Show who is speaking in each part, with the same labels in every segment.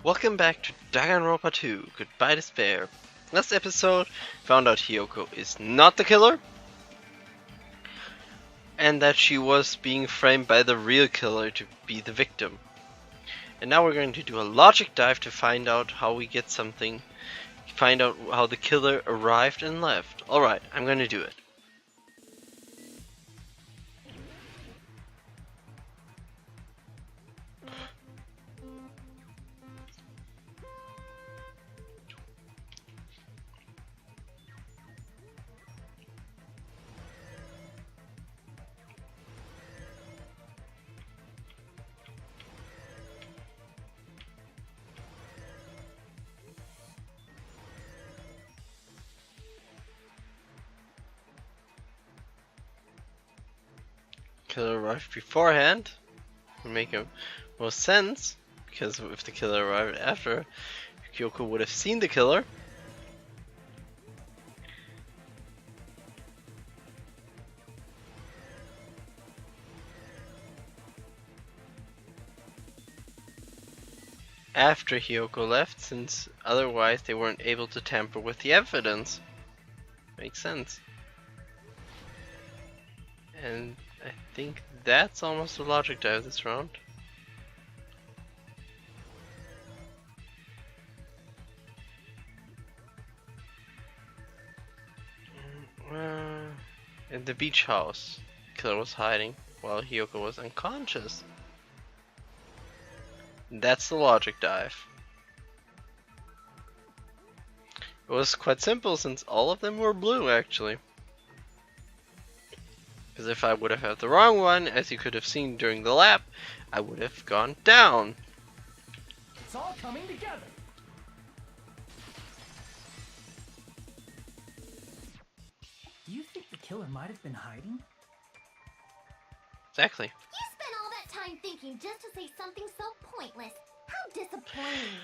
Speaker 1: Welcome back to Danganronpa 2, Goodbye Despair. Last episode, found out Hiyoko is not the killer, and that she was being framed by the real killer to be the victim. And now we're going to do a logic dive to find out how we get something, find out how the killer arrived and left. Alright, I'm going to do it. Killer arrived beforehand would make more sense, because if the killer arrived after, Kyoko would have seen the killer. After Hiyoko left, since otherwise they weren't able to tamper with the evidence. Makes sense. And I think that's almost a logic dive this round. In the beach house, killer was hiding while Hiyoko was unconscious. That's the logic dive. It was quite simple since all of them were blue actually. Because if I would have had the wrong one, as you could have seen during the lap, I would have gone down.
Speaker 2: It's all coming together. Do you think the killer might have been hiding?
Speaker 1: Exactly.
Speaker 3: You spent all that time thinking just to say something so pointless. How disappointing.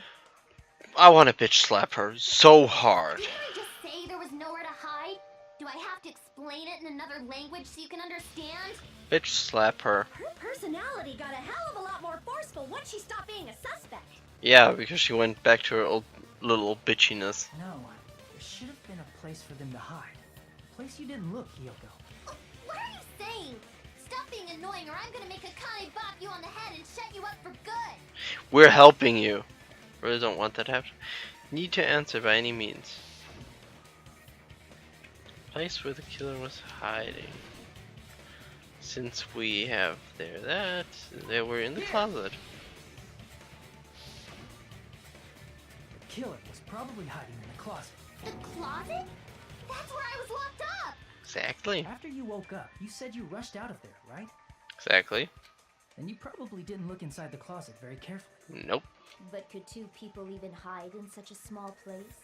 Speaker 1: I want to bitch slap her so hard.
Speaker 3: Didn't I just say there was nowhere to hide? Do I have to explain it in another language so you can understand?
Speaker 1: Bitch slap her.
Speaker 3: Her personality got a hell of a lot more forceful once she stopped being a suspect.
Speaker 1: Yeah, because she went back to her old little bitchiness.
Speaker 2: No, there should have been a place for them to hide. A place you didn't look, Hiyoko.
Speaker 3: What are you saying? Stop being annoying or I'm gonna make Akane bop you on the head and shut you up for good.
Speaker 1: We're helping you. Really don't want that to happen. Need to answer by any means. Place where the killer was hiding. Since we have that, they were in the closet.
Speaker 2: The killer was probably hiding in the closet.
Speaker 3: The closet? That's where I was locked up.
Speaker 1: Exactly.
Speaker 2: After you woke up, you said you rushed out of there, right?
Speaker 1: Exactly.
Speaker 2: Then you probably didn't look inside the closet very carefully.
Speaker 1: Nope.
Speaker 3: But could two people even hide in such a small place?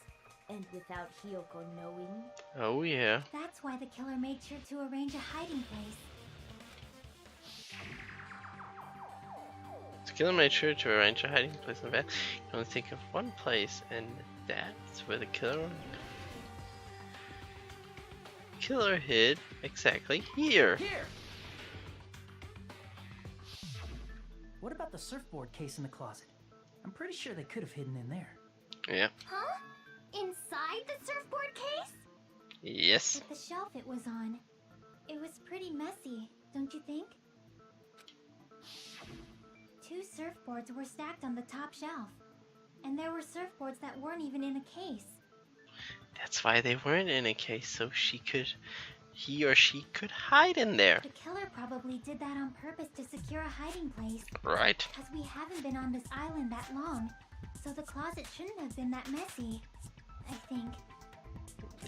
Speaker 3: And without Hiyoko knowing?
Speaker 1: Oh yeah.
Speaker 3: That's why the killer made sure to arrange a hiding place.
Speaker 1: The killer made sure to arrange a hiding place in the back. You can only think of one place, and that's where the killer hid exactly here.
Speaker 2: Here! What about the surfboard case in the closet? I'm pretty sure they could have hidden in there.
Speaker 1: Yeah.
Speaker 3: Huh? Inside the surfboard case?
Speaker 1: Yes.
Speaker 3: But the shelf it was on, it was pretty messy, don't you think? Two surfboards were stacked on the top shelf, and there were surfboards that weren't even in a case.
Speaker 1: That's why they weren't in a case, so he or she could hide in there.
Speaker 3: The killer probably did that on purpose to secure a hiding place.
Speaker 1: Right.
Speaker 3: Because we haven't been on this island that long, so the closet shouldn't have been that messy, I think.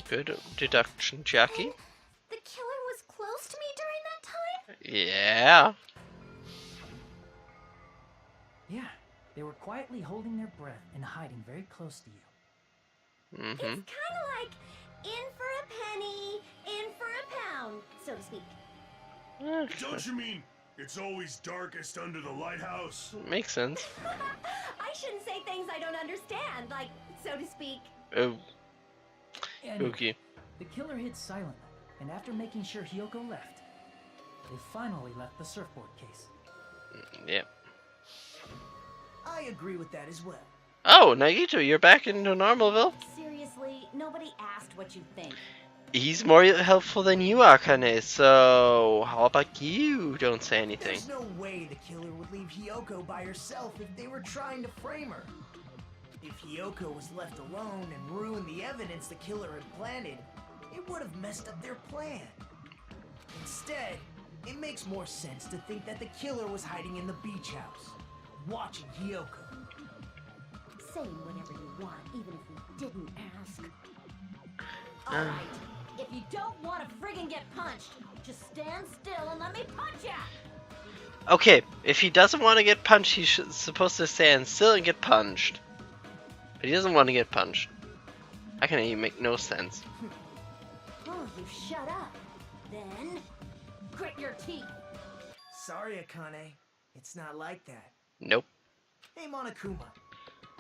Speaker 1: Good deduction, Jackie.
Speaker 3: And the killer was close to me during that time?
Speaker 1: Yeah.
Speaker 2: Yeah, they were quietly holding their breath and hiding very close to you.
Speaker 3: It's kind of like in for a penny, in for a pound, so to speak.
Speaker 4: Don't you mean it's always darkest under the lighthouse?
Speaker 1: Makes sense.
Speaker 3: I shouldn't say things I don't understand, like, so to speak.
Speaker 1: Oh,
Speaker 2: Anyway,
Speaker 1: okay.
Speaker 2: the killer hid silently, and after making sure Hiyoko left, they finally left the surfboard case.
Speaker 1: Yep.
Speaker 2: I agree with that as well.
Speaker 1: Oh, Nagito, you're back into Normalville?
Speaker 3: Seriously, nobody asked what you think.
Speaker 1: He's more helpful than you, Akane, so how about you don't say anything?
Speaker 2: There's no way the killer would leave Hiyoko by herself if they were trying to frame her. If Hiyoko was left alone and ruined the evidence the killer had planted, it would have messed up their plan. Instead, it makes more sense to think that the killer was hiding in the beach house, watching Hiyoko.
Speaker 3: Saying whatever you want, even if we didn't ask. Alright, if you don't want to friggin' get punched, just stand still and let me punch ya!
Speaker 1: Okay, if he doesn't want to get punched, he's supposed to stand still and get punched. But he doesn't want to get punched. Akane, you make no sense.
Speaker 3: Oh, you shut up. Then, grit your teeth.
Speaker 2: Sorry, Akane. It's not like that.
Speaker 1: Nope.
Speaker 2: Hey, Monokuma.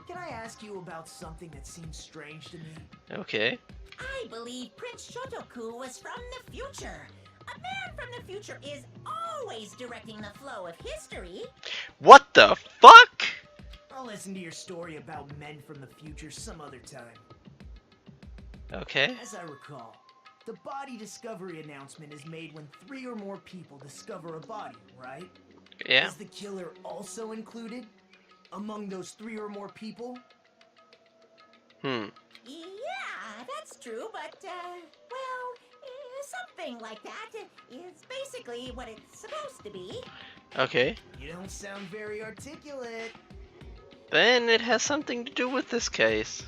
Speaker 2: Can I ask you about something that seems strange to me?
Speaker 1: Okay.
Speaker 3: I believe Prince Shotoku was from the future. A man from the future is always directing the flow of history.
Speaker 1: What the fuck?
Speaker 2: I'll listen to your story about men from the future some other time.
Speaker 1: Okay.
Speaker 2: As I recall, the body discovery announcement is made when 3 or more people discover a body, right?
Speaker 1: Yeah.
Speaker 2: Is the killer also included among those 3 or more people?
Speaker 3: Yeah, that's true, but, something like that is basically what it's supposed to be.
Speaker 1: Okay.
Speaker 2: You don't sound very articulate.
Speaker 1: Then it has something to do with this case.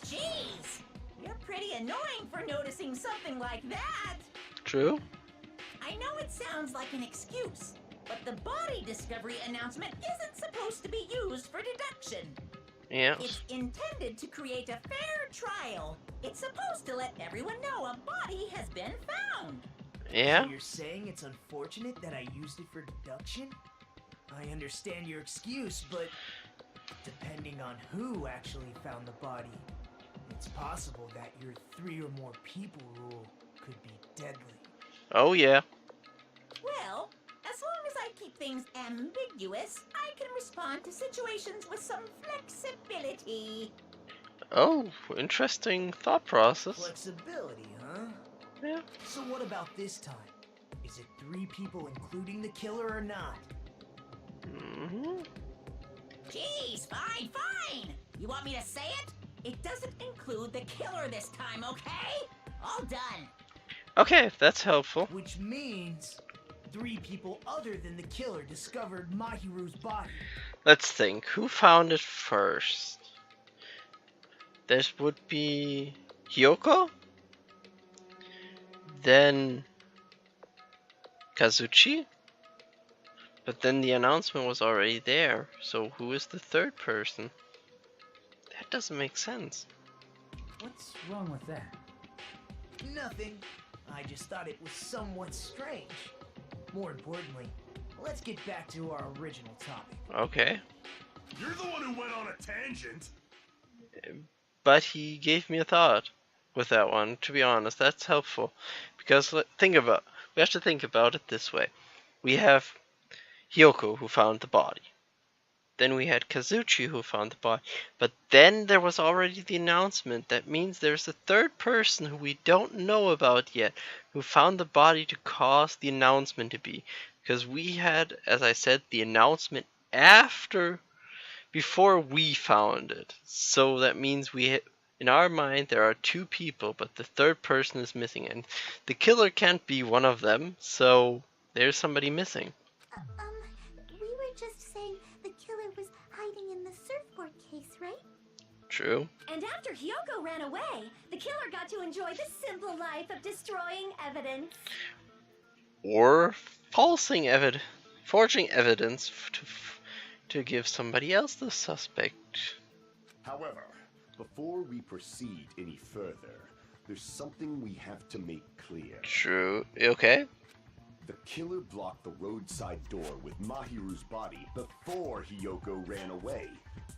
Speaker 3: Jeez, you're pretty annoying for noticing something like that.
Speaker 1: True?
Speaker 3: I know it sounds like an excuse, but the body discovery announcement isn't supposed to be used for deduction.
Speaker 1: Yeah.
Speaker 3: It's intended to create a fair trial. It's supposed to let everyone know a body has been found.
Speaker 1: Yeah?
Speaker 2: So you're saying it's unfortunate that I used it for deduction? I understand your excuse, but depending on who actually found the body, it's possible that your 3 or more people rule could be deadly.
Speaker 1: Oh yeah.
Speaker 3: Well, as long as I keep things ambiguous, I can respond to situations with some flexibility.
Speaker 1: Oh, interesting thought process.
Speaker 2: Flexibility, huh?
Speaker 1: Yeah.
Speaker 2: So what about this time? Is it 3 people including the killer or not?
Speaker 1: Mm-hmm.
Speaker 3: Jeez, fine. You want me to say it? It doesn't include the killer this time, okay? All done.
Speaker 1: Okay, that's helpful.
Speaker 2: Which means 3 people other than the killer discovered Mahiru's body.
Speaker 1: Let's think. Who found it first? This would be Hyoko? Then Kazuchi? But then the announcement was already there, so who is the third person? That doesn't make sense.
Speaker 2: What's wrong with that? Nothing. I just thought it was somewhat strange. More importantly, let's get back to our original topic.
Speaker 1: Okay.
Speaker 4: You're the one who went on a tangent.
Speaker 1: But he gave me a thought with that one, to be honest. That's helpful. Because we have to think about it this way. We have Hyoko who found the body. Then we had Kazuchi who found the body. But then there was already the announcement. That means there's a third person who we don't know about yet who found the body to cause the announcement to be. Because we had, as I said, the announcement before we found it. So that means in our mind there are 2 people, but the third person is missing. And the killer can't be one of them, so there's somebody missing.
Speaker 3: We were just saying the killer was hiding in the surfboard case, right?
Speaker 1: True.
Speaker 3: And after Hyoko ran away, the killer got to enjoy the simple life of destroying evidence.
Speaker 1: Or forging evidence to give somebody else the suspect.
Speaker 5: However, before we proceed any further, there's something we have to make clear.
Speaker 1: True. Okay.
Speaker 5: The killer blocked the roadside door with Mahiru's body before Hyoko ran away.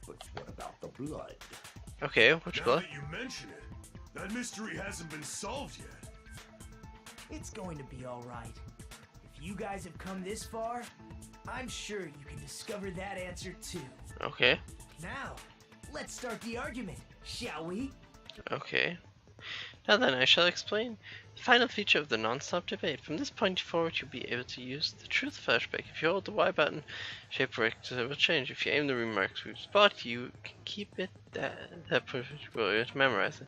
Speaker 5: But what about the blood?
Speaker 1: Okay, which
Speaker 4: Now
Speaker 1: blood?
Speaker 4: that you mention it, that mystery hasn't been solved yet.
Speaker 2: It's going to be alright. If you guys have come this far, I'm sure you can discover that answer too.
Speaker 1: Okay.
Speaker 2: Now, Let's start the argument, shall we?
Speaker 1: Okay. Now then, I shall explain. The final feature of the non-stop debate. From this point forward, you'll be able to use the truth flashback. If you hold the Y button, shape rectangle will change. If you aim the remarks group spot, you can keep it that particular to memorize it.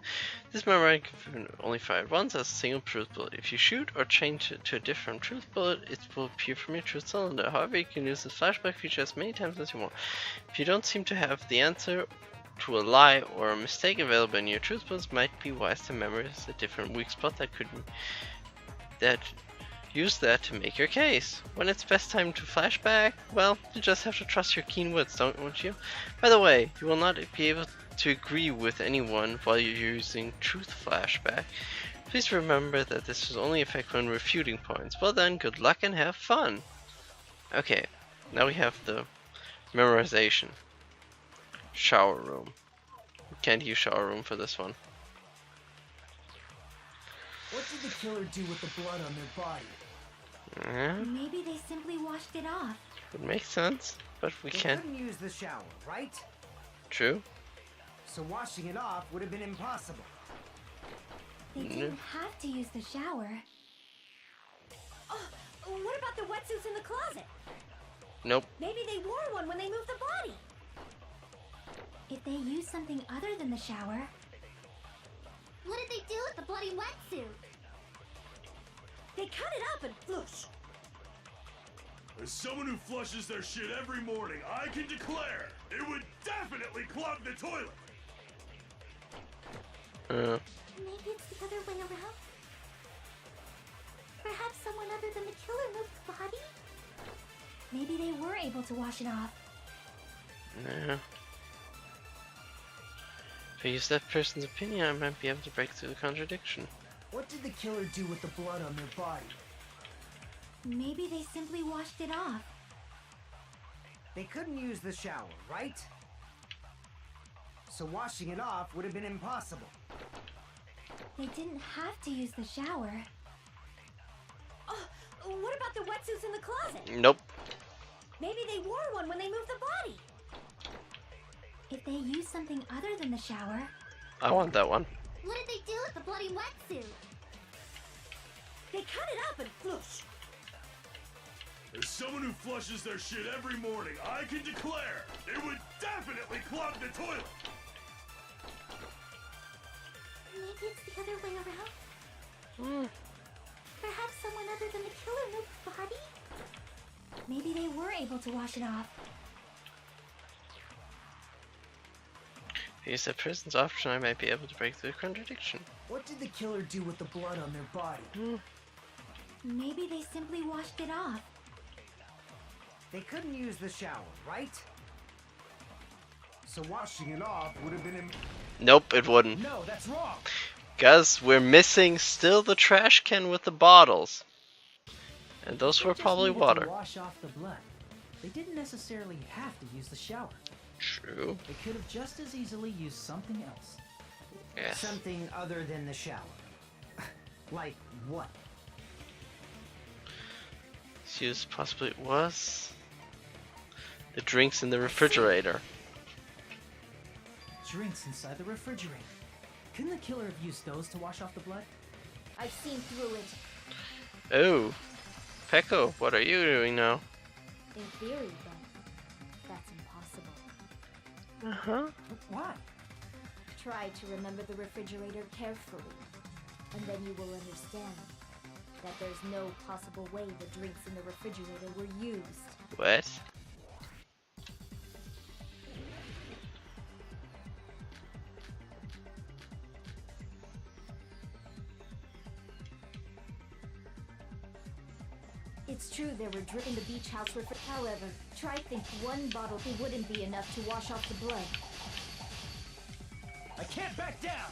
Speaker 1: This memory can only fire once as a single truth bullet. If you shoot or change it to a different truth bullet, it will appear from your truth cylinder. However, you can use the flashback feature as many times as you want. If you don't seem to have the answer to a lie or a mistake available in your truth bullets, might be wise to memorize a different weak spot use that to make your case. When it's best time to flashback, well, you just have to trust your keen wits, don't you? By the way, you will not be able to agree with anyone while you're using truth flashback. Please remember that this is only effective when refuting points. Well then, good luck and have fun. Okay, now we have the memorization. Shower room. We can't use shower room for this one.
Speaker 2: What did the killer do with the blood on their body?
Speaker 3: Maybe they simply washed it off.
Speaker 1: Would make sense, but we
Speaker 2: They
Speaker 1: can't.
Speaker 2: couldn't use the shower, right?
Speaker 1: True.
Speaker 2: So washing it off would have been impossible.
Speaker 3: They didn't have to use the shower. Oh, what about the wetsuits in the closet?
Speaker 1: Nope.
Speaker 3: Maybe they wore one when they moved the body. If they used something other than the shower... What did they do with the bloody wetsuit? They cut it up and flush.
Speaker 4: As someone who flushes their shit every morning, I can declare it would definitely clog the toilet.
Speaker 3: Maybe it's the other way around. Perhaps someone other than the killer moved the body? Maybe they were able to wash it off.
Speaker 1: No. If I use that person's opinion, I might be able to break through the contradiction.
Speaker 2: What did the killer do with the blood on their body?
Speaker 3: Maybe they simply washed it off.
Speaker 2: They couldn't use the shower, right? So washing it off would have been impossible.
Speaker 3: They didn't have to use the shower. Oh, what about the wetsuits in the closet?
Speaker 1: Nope.
Speaker 3: Maybe they wore one when they moved the body. If they used something other than the shower...
Speaker 1: I want that one.
Speaker 3: What did they do with the bloody wetsuit? They cut it up and flush.
Speaker 4: As someone who flushes their shit every morning, I can declare it would definitely clog the toilet.
Speaker 3: Maybe it's the other way around. Perhaps someone other than the killer moved the body? Maybe they were able to wash it off.
Speaker 1: If I use that person's option, I might be able to break through the contradiction.
Speaker 2: What did the killer do with the blood on their body?
Speaker 3: Maybe they simply washed it off.
Speaker 2: They couldn't use the shower, right? So washing it off would have been
Speaker 1: Nope, it wouldn't.
Speaker 2: No, that's wrong.
Speaker 1: Guys, we're missing still the trash can with the bottles. And those were
Speaker 6: They just
Speaker 1: probably
Speaker 6: needed to
Speaker 1: water.
Speaker 6: wash off the blood. They didn't necessarily have to use the shower.
Speaker 1: True.
Speaker 6: They could have just as easily used something else.
Speaker 1: Yes.
Speaker 2: Something other than the shower. Like what?
Speaker 1: Use possibly it was the drinks in the refrigerator.
Speaker 6: Drinks inside the refrigerator. Couldn't the killer have used those to wash off the blood?
Speaker 3: I've seen through it.
Speaker 1: Oh, Pecco, what are you doing now?
Speaker 3: In theory, but that's impossible.
Speaker 6: Why?
Speaker 3: Try to remember the refrigerator carefully, and then you will understand that there's no possible way the drinks in the refrigerator were used.
Speaker 1: What?
Speaker 3: It's true there were drinks in the beach house refrigerator. However, try think one bottle wouldn't be enough to wash off the blood.
Speaker 6: I can't back down!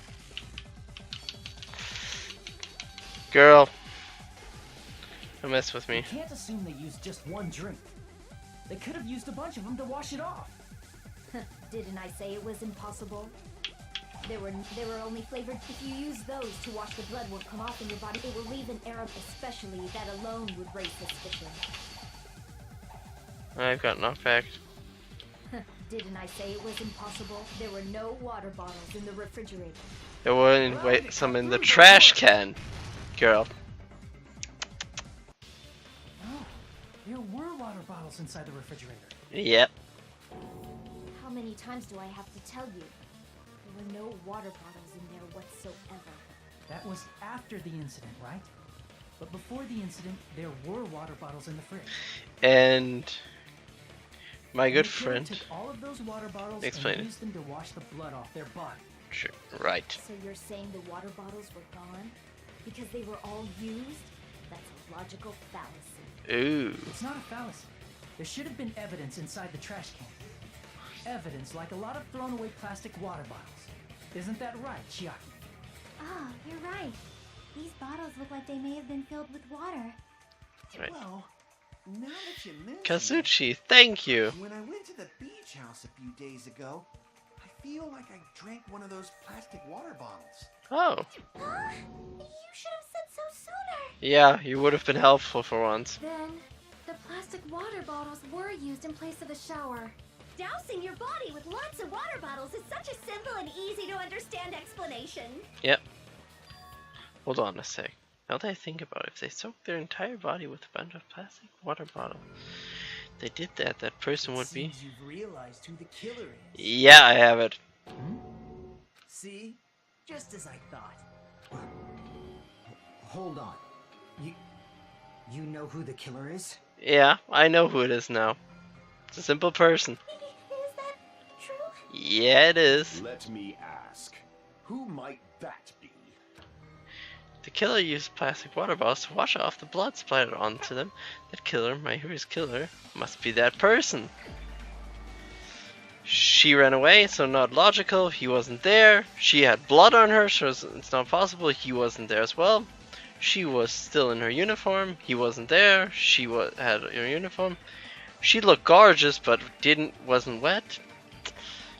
Speaker 1: Girl, don't mess with
Speaker 6: You
Speaker 1: me.
Speaker 6: can't assume they used just one drink. They could have used a bunch of them to wash it off.
Speaker 3: Didn't I say it was impossible? They were only flavored. If you use those to wash the blood won't come off in your body, it will leave an arrow. Especially that alone would raise suspicion.
Speaker 1: I've got knockback.
Speaker 7: Didn't I say it was impossible? There were no water bottles in the refrigerator.
Speaker 1: There weren't some in the trash can, girl.
Speaker 6: Oh, there were water bottles inside the refrigerator.
Speaker 1: Yep.
Speaker 7: How many times do I have to tell you? There were no water bottles in there whatsoever.
Speaker 6: That was after the incident, right? But before the incident, there were water bottles in the fridge.
Speaker 1: And my
Speaker 6: And
Speaker 1: good
Speaker 6: the killer
Speaker 1: friend.
Speaker 6: took all of those water bottles
Speaker 1: Explain
Speaker 6: and
Speaker 1: it.
Speaker 6: used them to wash the blood off their body.
Speaker 1: Sure. Right.
Speaker 7: So you're saying the water bottles were gone? Because they were all used? That's a logical fallacy.
Speaker 1: Ooh.
Speaker 6: It's not a fallacy. There should have been evidence inside the trash can. Evidence like a lot of thrown away plastic water bottles. Isn't that right, Chiaki?
Speaker 3: Oh, you're right. These bottles look like they may have been filled with water.
Speaker 1: Right.
Speaker 8: Well, now that you mention it,
Speaker 1: Kazuchi, thank you.
Speaker 8: when I went to the beach house a few days ago, I feel like I drank one of those plastic water bottles.
Speaker 1: Oh.
Speaker 3: Huh? You should have said so sooner.
Speaker 1: Yeah, you would have been helpful for once.
Speaker 3: Then, the plastic water bottles were used in place of a shower.
Speaker 9: Dousing your body with lots of water bottles is such a simple and easy to understand explanation.
Speaker 1: Yep. Hold on a sec. Now that I think about it, if they soaked their entire body with a bunch of plastic water bottles, they did that, that person would be...
Speaker 2: Seems you've realized who the killer is.
Speaker 1: Yeah, I have it.
Speaker 2: See? Just as I thought.
Speaker 10: Hold on. You know who the killer is?
Speaker 1: Yeah, I know who it is now. It's a simple person.
Speaker 3: Is that true?
Speaker 1: Yeah, it is.
Speaker 5: Let me ask, who might that be?
Speaker 1: The killer used plastic water bottles to wash off the blood splattered onto them. That killer, my hero's killer, must be that person. She ran away, so not logical. He wasn't there. She had blood on her, so it's not possible. He wasn't there as well. She was still in her uniform. He wasn't there. She had her uniform. She looked gorgeous, but wasn't wet.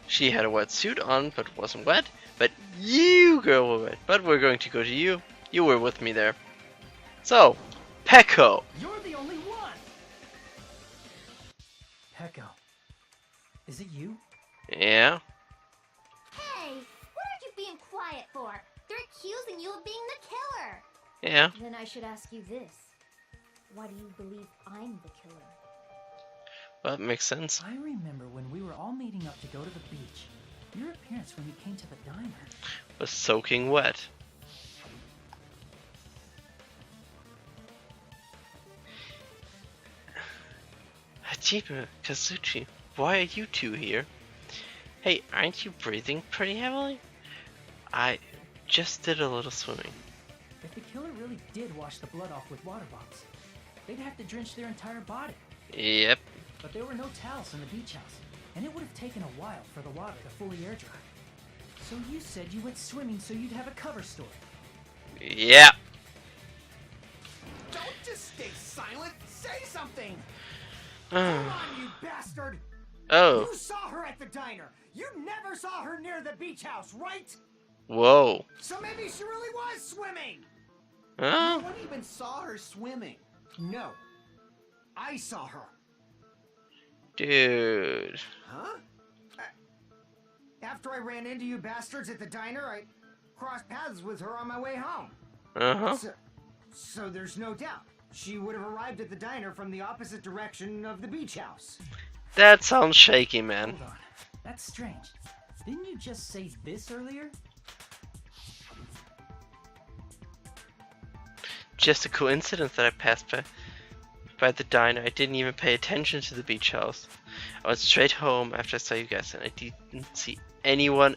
Speaker 1: She had a wet suit on, but wasn't wet. But you, girl, were wet. But we're going to go to you. You were with me there. So, Pecco.
Speaker 6: You're the only one! Pecco. Is it you?
Speaker 1: Yeah.
Speaker 9: Hey, what are you being quiet for? They're accusing you of being the killer.
Speaker 1: Yeah.
Speaker 7: Then I should ask you this. Why do you believe I'm the killer?
Speaker 1: Well, that makes sense.
Speaker 6: I remember when we were all meeting up to go to the beach. Your appearance when you came to the diner.
Speaker 1: Was soaking wet. Hajime, Kazuchi, why are you two here? Hey, aren't you breathing pretty heavily? I just did a little swimming.
Speaker 6: If the killer really did wash the blood off with water bottles, they'd have to drench their entire body.
Speaker 1: Yep.
Speaker 6: But there were no towels in the beach house, and it would have taken a while for the water to fully air dry. So you said you went swimming so you'd have a cover story.
Speaker 1: Yeah.
Speaker 2: Don't just stay silent. Say something. Come on, you bastard.
Speaker 1: Oh.
Speaker 2: You saw her at the diner. You never saw her near the beach house, right?
Speaker 1: Whoa.
Speaker 2: So maybe she really was swimming.
Speaker 1: Huh?
Speaker 8: No one even saw her swimming.
Speaker 2: No. I saw her.
Speaker 1: Dude.
Speaker 2: Huh? After I ran into you bastards at the diner, I crossed paths with her on my way home.
Speaker 1: Uh-huh.
Speaker 2: So there's no doubt. She would have arrived at the diner from the opposite direction of the beach house.
Speaker 1: That sounds shaky, man.
Speaker 6: Hold on. That's strange. Didn't you just say this earlier?
Speaker 1: Just a coincidence that I passed by the diner. I didn't even pay attention to the beach house. I went straight home after I saw you guys, and I didn't see anyone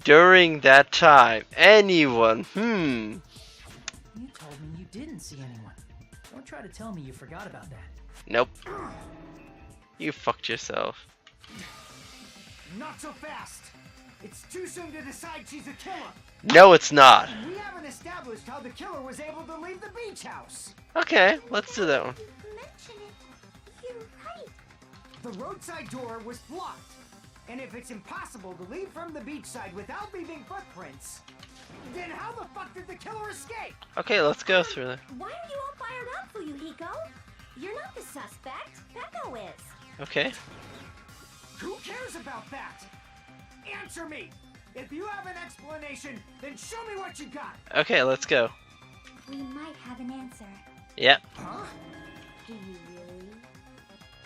Speaker 1: during that time. Anyone?
Speaker 6: You told me you didn't see anyone. Don't try to tell me you forgot about that.
Speaker 1: Nope. You fucked yourself.
Speaker 2: Not so fast. It's too soon to decide she's a killer.
Speaker 1: No, it's not.
Speaker 2: We haven't established how the killer was able to leave the beach house.
Speaker 1: Okay, let's do that one.
Speaker 3: Mention it. You're right.
Speaker 2: The roadside door was blocked. And if it's impossible to leave from the beachside without leaving footprints, then how the fuck did the killer escape?
Speaker 1: Okay, let's go through that.
Speaker 9: Why are you all fired up, Fuyuhiko? You're not the suspect. Pecco is.
Speaker 1: Okay.
Speaker 2: Who cares about that? Answer me! If you have an explanation, then show me what you got!
Speaker 1: Okay, let's go.
Speaker 3: We might have an answer.
Speaker 1: Yep.
Speaker 2: Huh?
Speaker 7: Do you really?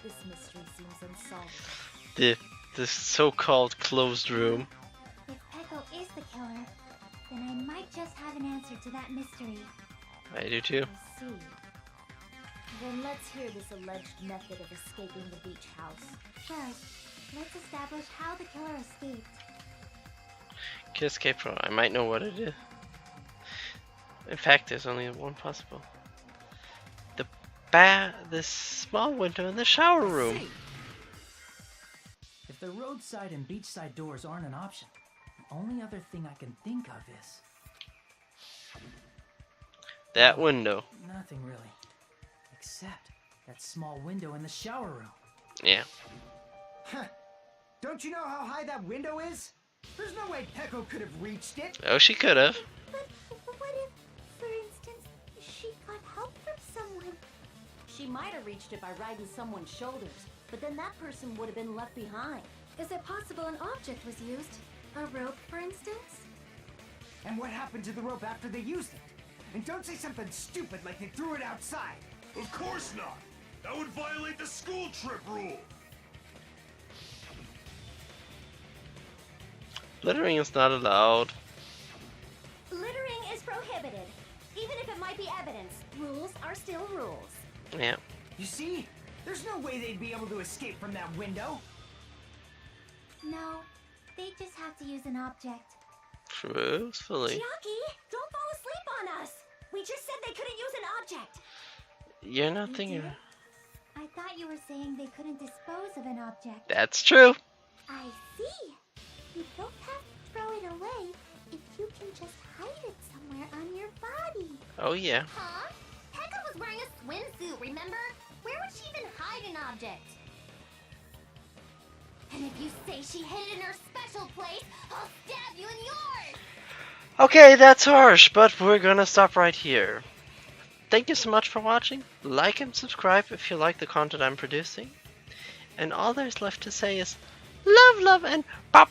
Speaker 7: This mystery seems unsolvable.
Speaker 1: The so-called closed room.
Speaker 3: If Peko is the killer, then I might just have an answer to that mystery.
Speaker 1: I do too.
Speaker 7: I see. Then let's hear this alleged method of escaping the beach house.
Speaker 3: First, let's establish how the killer escaped.
Speaker 1: Can escape from. I might know what it is. In fact, there's only one possible. This small window in the shower room.
Speaker 6: See. If the roadside and beachside doors aren't an option, the only other thing I can think of is
Speaker 1: That window.
Speaker 6: nothing really, except that small window in the shower room.
Speaker 1: Yeah.
Speaker 2: Huh. Don't you know how high that window is? There's no way Peko could have reached it.
Speaker 1: Oh, she could have.
Speaker 3: But what if, for instance, she got help from someone?
Speaker 7: She might have reached it by riding someone's shoulders, but then that person would have been left behind.
Speaker 3: Is it possible an object was used? A rope, for instance?
Speaker 2: And what happened to the rope after they used it? And don't say something stupid like they threw it outside.
Speaker 4: Of course not! That would violate the school trip rule!
Speaker 1: Littering is not allowed.
Speaker 7: Littering is prohibited. Even if it might be evidence, rules are still rules.
Speaker 1: Yeah.
Speaker 2: You see? There's no way they'd be able to escape from that window.
Speaker 3: No, they just have to use an object.
Speaker 1: Truthfully.
Speaker 7: Chiaki, don't fall asleep on us! We just said they couldn't use an object!
Speaker 1: You're not
Speaker 3: You
Speaker 1: thinking.
Speaker 3: did? I thought you were saying they couldn't dispose of an object.
Speaker 1: That's true.
Speaker 3: I see. You don't have to throw it away if you can just hide it somewhere on your body.
Speaker 1: Oh yeah.
Speaker 9: Huh? Pekka was wearing a swimsuit, remember? Where would she even hide an object? And if you say she hid it in her special place, I'll stab you in yours!
Speaker 1: Okay, that's harsh, but we're gonna stop right here. Thank you so much for watching. Like and subscribe if you like the content I'm producing. And all there's left to say is love, love, and pop!